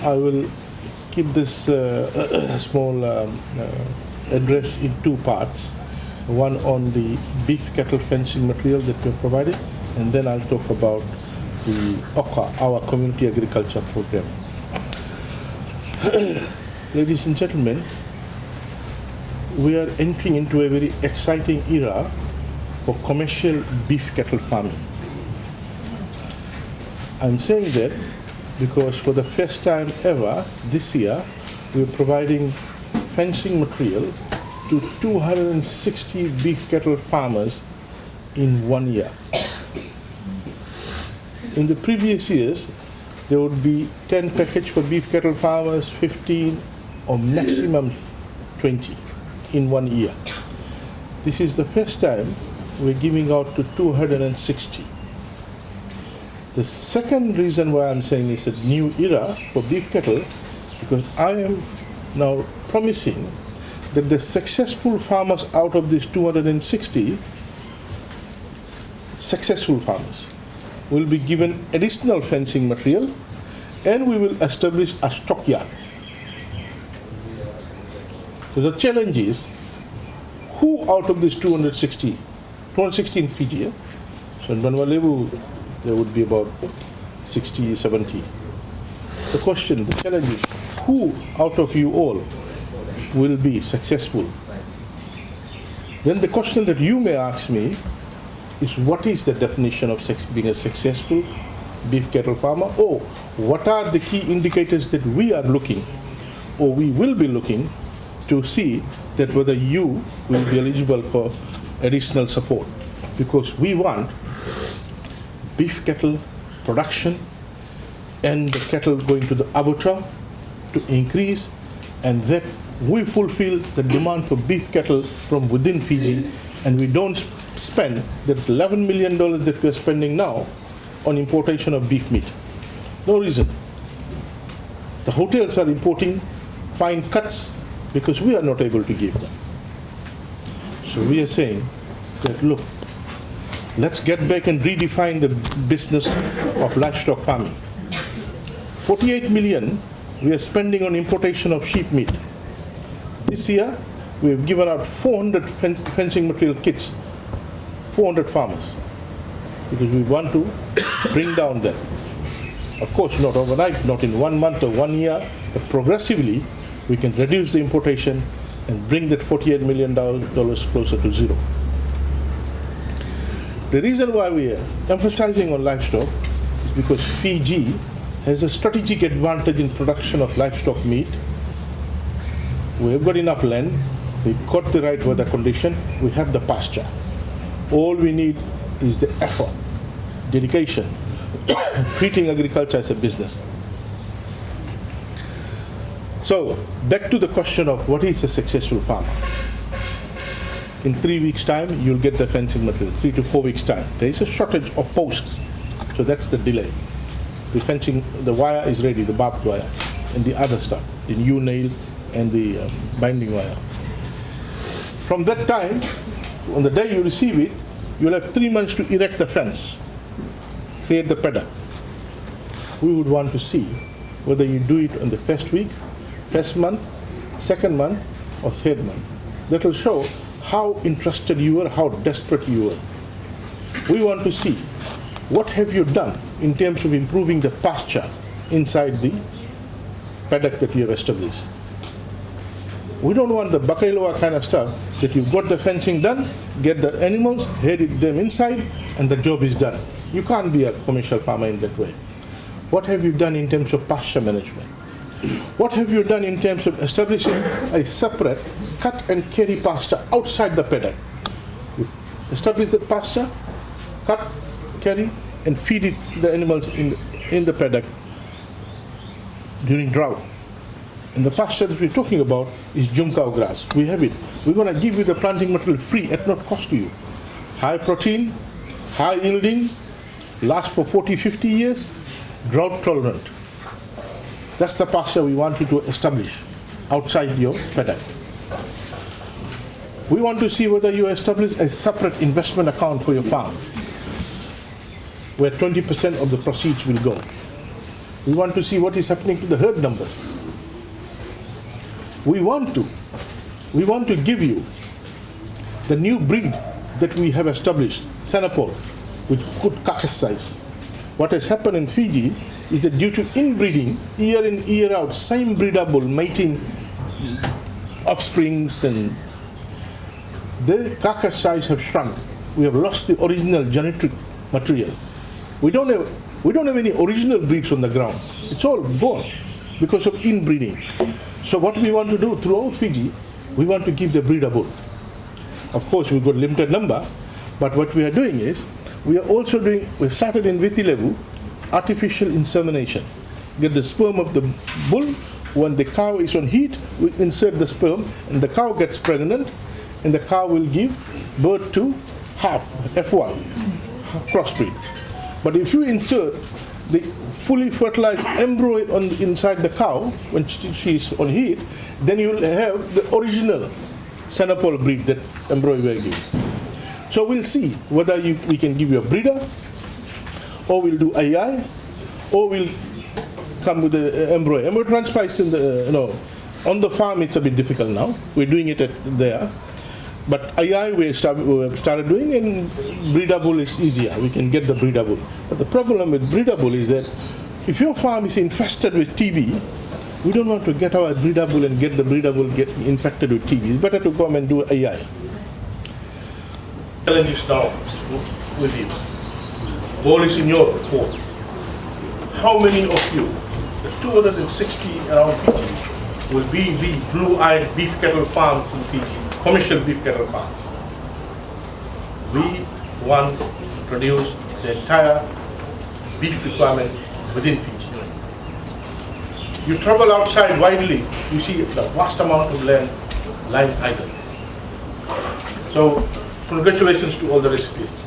I will keep this small address in two parts. One on the beef cattle fencing material that we're providing, and then I'll talk about the OCA, our Community Agriculture Program. Ladies and gentlemen, we are entering into a very exciting era for commercial beef cattle farming. I'm saying that because for the first time ever this year, we're providing fencing material to 260 beef cattle farmers in 1 year. In the previous years, there would be 10 packages for beef cattle farmers, 15 or maximum 20 in 1 year. This is the first time we're giving out to 260. The second reason why I'm saying it's a new era for beef cattle, because I am now promising that the successful farmers out of these 260 successful farmers will be given additional fencing material, and we will establish a stockyard. So the challenge is, who out of these 260 in Fiji, so in Vanuatu there would be about 60, 70. The question, the challenge is, who out of you all will be successful? Then the question that you may ask me is, what is the definition of being a successful beef cattle farmer? Or what are the key indicators that we are looking, or we will be looking to see that whether you will be eligible for additional support? Because we want beef cattle production and the cattle going to the abattoir to increase, and that we fulfill the demand for beef cattle from within Fiji, and we don't spend that $11 million that we're spending now on importation of beef meat. No reason. The hotels are importing fine cuts because we are not able to give them. So we are saying that, look, let's get back and redefine the business of livestock farming. 48 million we are spending on importation of sheep meat. This year, we have given out 400 fencing material kits, 400 farmers, because we want to bring down that. Of course, not overnight, not in 1 month or 1 year, but progressively, we can reduce the importation and bring that $48 million closer to zero. The reason why we are emphasizing on livestock is because Fiji has a strategic advantage in production of livestock meat. We have got enough land, we've got the right weather condition, we have the pasture. All we need is the effort, dedication, treating agriculture as a business. So, back to the question of what is a successful farmer. In 3 weeks' time, you'll get the fencing material, 3 to 4 weeks' time. There is a shortage of posts, so that's the delay. The fencing, the wire is ready, the barbed wire, and the other stuff, the new nail and the binding wire. From that time, on the day you receive it, you'll have 3 months to erect the fence, create the paddock. We would want to see whether you do it on the first week, first month, second month, or third month. That will show how interested you are, how desperate you are. We want to see what have you done in terms of improving the pasture inside the paddock that you have established. We don't want the Bakailoa kind of stuff that you've got the fencing done, get the animals, headed them inside, and the job is done. You can't be a commercial farmer in that way. What have you done in terms of pasture management? What have you done in terms of establishing a separate cut and carry pasture outside the paddock? You establish that pasture, cut, carry, and feed it the animals in the paddock during drought. And the pasture that we're talking about is Junkao grass. We have it. We're going to give you the planting material free at no cost to you. High protein, high yielding, lasts for 40, 50 years, drought tolerant. That's the pasture we want you to establish outside your paddock. We want to see whether you establish a separate investment account for your farm, where 20% of the proceeds will go. We want to see what is happening to the herd numbers. We want to give you the new breed that we have established, Senapol, with good carcass size. What has happened in Fiji is that due to inbreeding, year in, year out, same breeder bull mating offsprings, and the carcass size have shrunk. We have lost the original genetic material. We don't have any original breeds on the ground. It's all gone because of inbreeding. So what we want to do throughout Fiji, we want to give the breeder bull. Of course, we've got limited number, but what we are doing is, we've started in Vitilevu, artificial insemination. Get the sperm of the bull. When the cow is on heat, we insert the sperm, and the cow gets pregnant, and the cow will give birth to half, F1, crossbreed. But if you insert the fully fertilized embryo inside the cow, when she is on heat, then you will have the original Senapol breed that embryo will give. So we'll see whether we can give you a breeder, or we'll do AI, or we'll come with the embryo. Embryo transfer is on the farm. It's a bit difficult now. We're doing it there, but AI we have started doing, and breeder bull is easier. We can get the breeder bull. But the problem with breeder bull is that if your farm is infested with TB, we don't want to get our breeder bull and get the breeder bull get infected with TB. It's better to come and do AI. Challenges now with you. All is in your report. How many of you, the 260 around Fiji, will be the blue-eyed beef cattle farms in Fiji, commercial beef cattle farms? We want to produce the entire beef requirement within Fiji. You travel outside widely, you see the vast amount of land lying idle. So, congratulations to all the recipients.